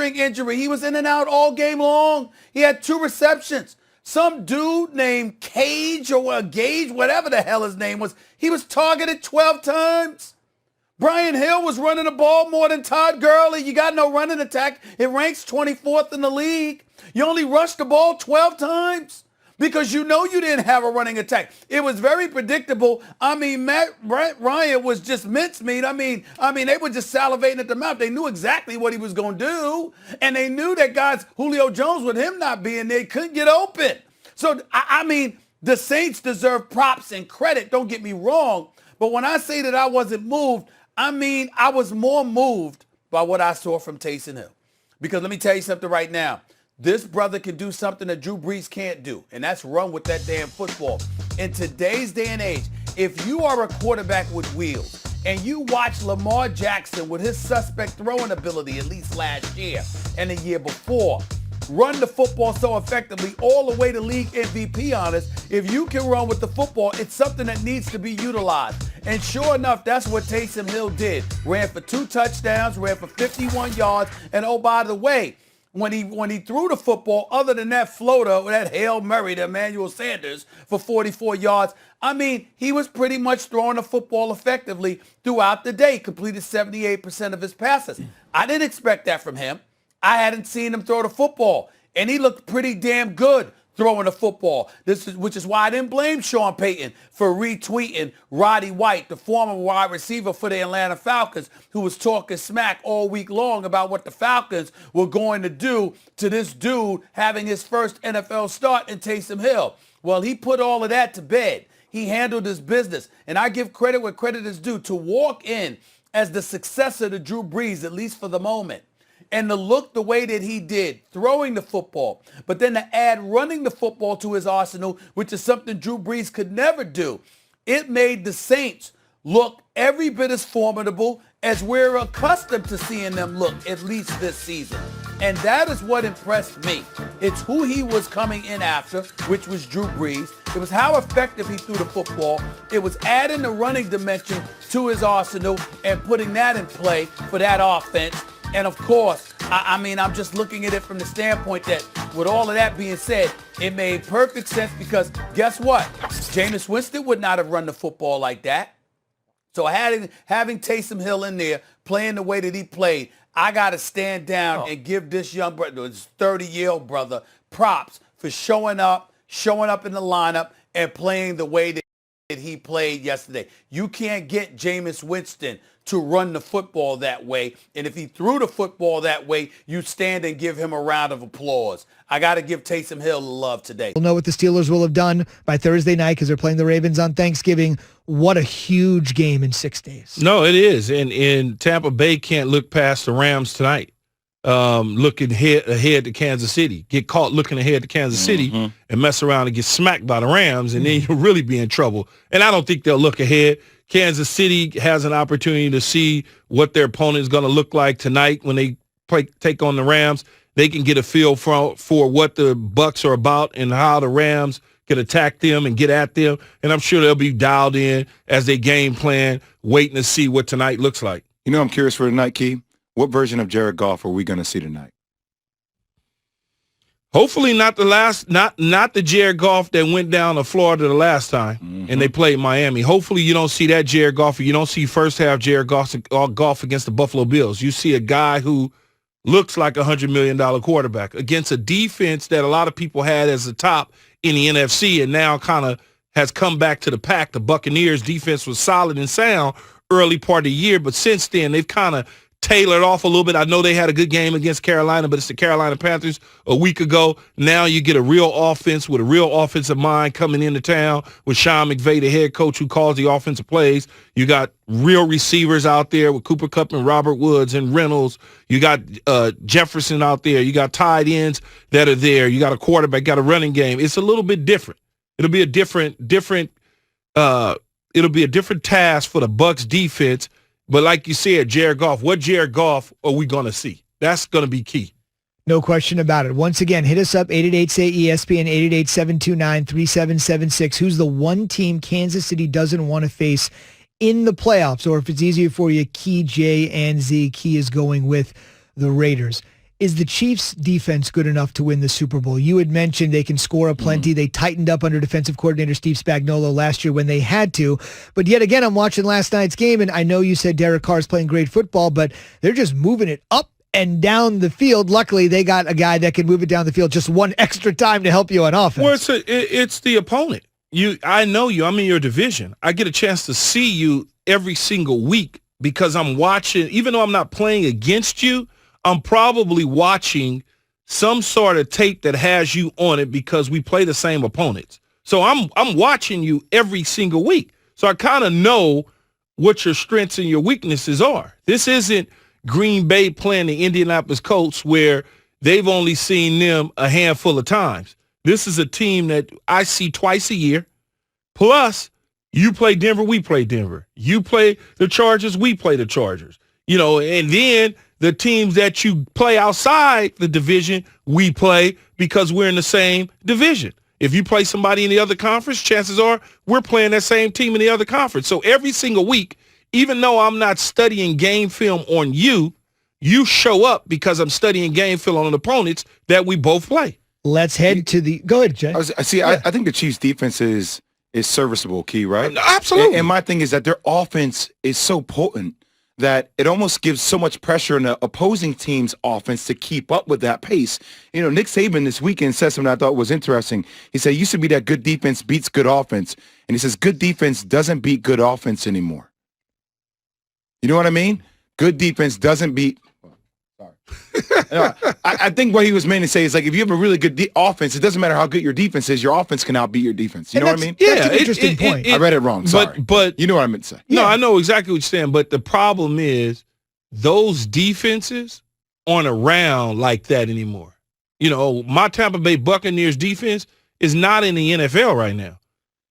hamstring injury. He was in and out all game long. He had 2 receptions. Some dude named Cage or Gage, whatever the hell his name was, he was targeted 12 times. Brian Hill was running the ball more than Todd Gurley. You got no running attack. It ranks 24th in the league. You only rushed the ball 12 times because you know you didn't have a running attack. It was very predictable. I mean, Matt Ryan was just mincemeat. I mean, they were just salivating at the mouth. They knew exactly what he was going to do, and they knew that guys, Julio Jones, with him not being there, couldn't get open. So, I mean, the Saints deserve props and credit. Don't get me wrong. But when I say that I wasn't moved, I mean, I was more moved by what I saw from Taysom Hill. Because let me tell you something right now. This brother can do something that Drew Brees can't do, and that's run with that damn football. In today's day and age, if you are a quarterback with wheels and you watch Lamar Jackson with his suspect throwing ability, at least last year and the year before, run the football so effectively all the way to league MVP honors, if you can run with the football, it's something that needs to be utilized. And sure enough, that's what Taysom Hill did. Ran for 2 touchdowns, ran for 51 yards, and oh, by the way, when he threw the football, other than that floater, that Hail Mary to Emmanuel Sanders for 44 yards, I mean, he was pretty much throwing the football effectively throughout the day, completed 78% of his passes. I didn't expect that from him. I hadn't seen him throw the football, and he looked pretty damn good throwing the football. Which is why I didn't blame Sean Payton for retweeting Roddy White, the former wide receiver for the Atlanta Falcons, who was talking smack all week long about what the Falcons were going to do to this dude having his first NFL start in Taysom Hill. Well, he put all of that to bed. He handled his business, and I give credit where credit is due. To walk in as the successor to Drew Brees, at least for the moment, and to look the way that he did, throwing the football, but then to add running the football to his arsenal, which is something Drew Brees could never do, it made the Saints look every bit as formidable as we're accustomed to seeing them look, at least this season. And that is what impressed me. It's who he was coming in after, which was Drew Brees. It was how effective he threw the football. It was adding the running dimension to his arsenal and putting that in play for that offense. And of course, I mean, I'm just looking at it from the standpoint that with all of that being said, it made perfect sense because guess what? Jameis Winston would not have run the football like that. So having Taysom Hill in there playing the way that he played, I got to stand down and give this young brother, this 30-year-old brother, props for showing up in the lineup and playing the way that he played yesterday. You can't get Jameis Winston to run the football that way. And if he threw the football that way, you stand and give him a round of applause. I got to give Taysom Hill the love today. We'll know what the Steelers will have done by Thursday night because they're playing the Ravens on Thanksgiving. What a huge game in 6 days. No, it is. And Tampa Bay can't look past the Rams tonight. Looking ahead to Kansas City. Get caught looking ahead to Kansas City and mess around and get smacked by the Rams, and then you'll really be in trouble. And I don't think they'll look ahead. Kansas City has an opportunity to see what their opponent is going to look like tonight when they take on the Rams. They can get a feel for what the Bucs are about and how the Rams can attack them and get at them. And I'm sure they'll be dialed in as they game plan, waiting to see what tonight looks like. You know, I'm curious for tonight, Key. What version of Jared Goff are we going to see tonight? Hopefully not the Jared Goff that went down to Florida the last time and they played Miami. Hopefully you don't see that Jared Goff, or you don't see first half Jared Goff against the Buffalo Bills. You see a guy who looks like a $100 million quarterback against a defense that a lot of people had as the top in the NFC and now kind of has come back to the pack. The Buccaneers defense was solid and sound early part of the year, but since then they've kind of tailored off a little bit. I know they had a good game against Carolina, but it's the Carolina Panthers a week ago. Now you get a real offense with a real offensive mind coming into town with Sean McVay, the head coach who calls the offensive plays. You got real receivers out there with Cooper Kupp and Robert Woods and Reynolds. You got Jefferson out there. You got tight ends that are there. You got a quarterback, got a running game. It's a little bit different. It'll be a different task for the Bucs defense. But like you said, Jared Goff, what Jared Goff are we going to see? That's going to be key. No question about it. Once again, hit us up, 888-SAY-ESPN, 888-729-3776. Who's the one team Kansas City doesn't want to face in the playoffs? Or if it's easier for you, Key, J, and Z. Key is going with the Raiders. Is the Chiefs' defense good enough to win the Super Bowl? You had mentioned they can score aplenty. They tightened up under defensive coordinator Steve Spagnuolo last year when they had to. But yet again, I'm watching last night's game, and I know you said Derek Carr's playing great football, but they're just moving it up and down the field. Luckily, they got a guy that can move it down the field just one extra time to help you on offense. Well, it's the opponent. I know you. I'm in your division. I get a chance to see you every single week because I'm watching. Even though I'm not playing against you, I'm probably watching some sort of tape that has you on it because we play the same opponents. So I'm watching you every single week. So I kind of know what your strengths and your weaknesses are. This isn't Green Bay playing the Indianapolis Colts where they've only seen them a handful of times. This is a team that I see twice a year. Plus, you play Denver, we play Denver. You play the Chargers, we play the Chargers. And then the teams that you play outside the division, we play because we're in the same division. If you play somebody in the other conference, chances are we're playing that same team in the other conference. So every single week, even though I'm not studying game film on you, you show up because I'm studying game film on opponents that we both play. Let's head to the – go ahead, Jay. I think the Chiefs' defense is serviceable, Key, right? Absolutely. And my thing is that their offense is so potent that it almost gives so much pressure on the opposing team's offense to keep up with that pace. Nick Saban this weekend said something I thought was interesting. He said it used to be that good defense beats good offense. And he says good defense doesn't beat good offense anymore. You know what I mean? Good defense doesn't beat. Sorry. I think what he was meant to say is like if you have a really good offense, it doesn't matter how good your defense is, your offense can outbeat your defense. You know what I mean? Yeah, that's an interesting point. I read it wrong. Sorry. But you know what I meant to say. No, I know exactly what you're saying. But the problem is those defenses aren't around like that anymore. My Tampa Bay Buccaneers defense is not in the NFL right now.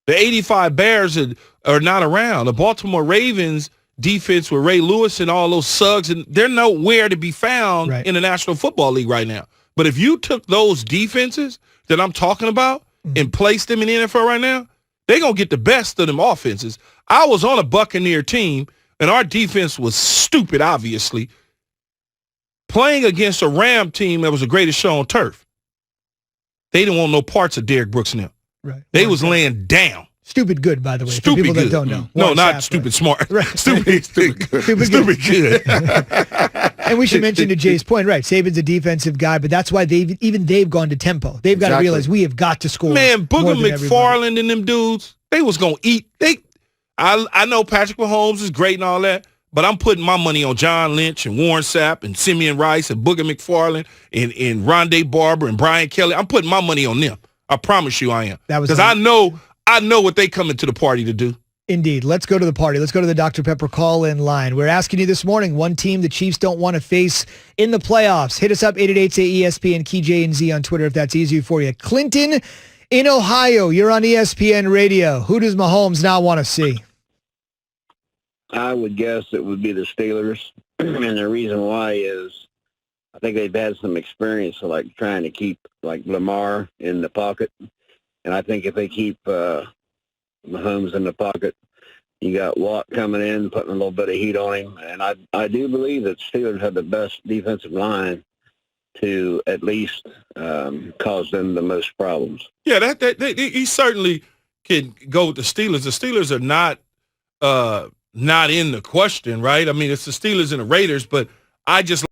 The 85 Bears are not around. The Baltimore Ravens defense with Ray Lewis and all those Suggs, and they're nowhere to be found in the National Football League right now. But if you took those defenses that I'm talking about and placed them in the NFL right now, they're going to get the best of them offenses. I was on a Buccaneer team, and our defense was stupid, obviously, playing against a Ram team that was the greatest show on turf. They didn't want no parts of Derrick Brooks and them. Right. They was laying down. Stupid good, by the way. Stupid for people good. that don't know. No, not Sapp, stupid right. smart. Right. Stupid good. Stupid good. And we should Stupid mention to Jay's point, right? Saban's a defensive guy, but that's why they've gone to tempo. They've got to realize we have got to score. Man, more Booger than McFarland and them dudes, they was gonna eat. I know Patrick Mahomes is great and all that, but I'm putting my money on John Lynch and Warren Sapp and Simeon Rice and Booger McFarland and Rondé Barber and Brian Kelly. I'm putting my money on them. I promise you I am. Because I know what they coming to the party to do. Indeed. Let's go to the party. Let's go to the Dr. Pepper call-in line. We're asking you this morning, one team the Chiefs don't want to face in the playoffs. Hit us up, 888-ESPN, Key J and Z on Twitter if that's easier for you. Clinton in Ohio, you're on ESPN Radio. Who does Mahomes now want to see? I would guess it would be the Steelers. And the reason why is I think they've had some experience of, like, trying to keep, like, Lamar in the pocket. And I think if they keep Mahomes in the pocket, you got Watt coming in, putting a little bit of heat on him. And I do believe that Steelers have the best defensive line to at least cause them the most problems. Yeah, he certainly can go with the Steelers. The Steelers are not in the question, right? I mean, it's the Steelers and the Raiders, but I just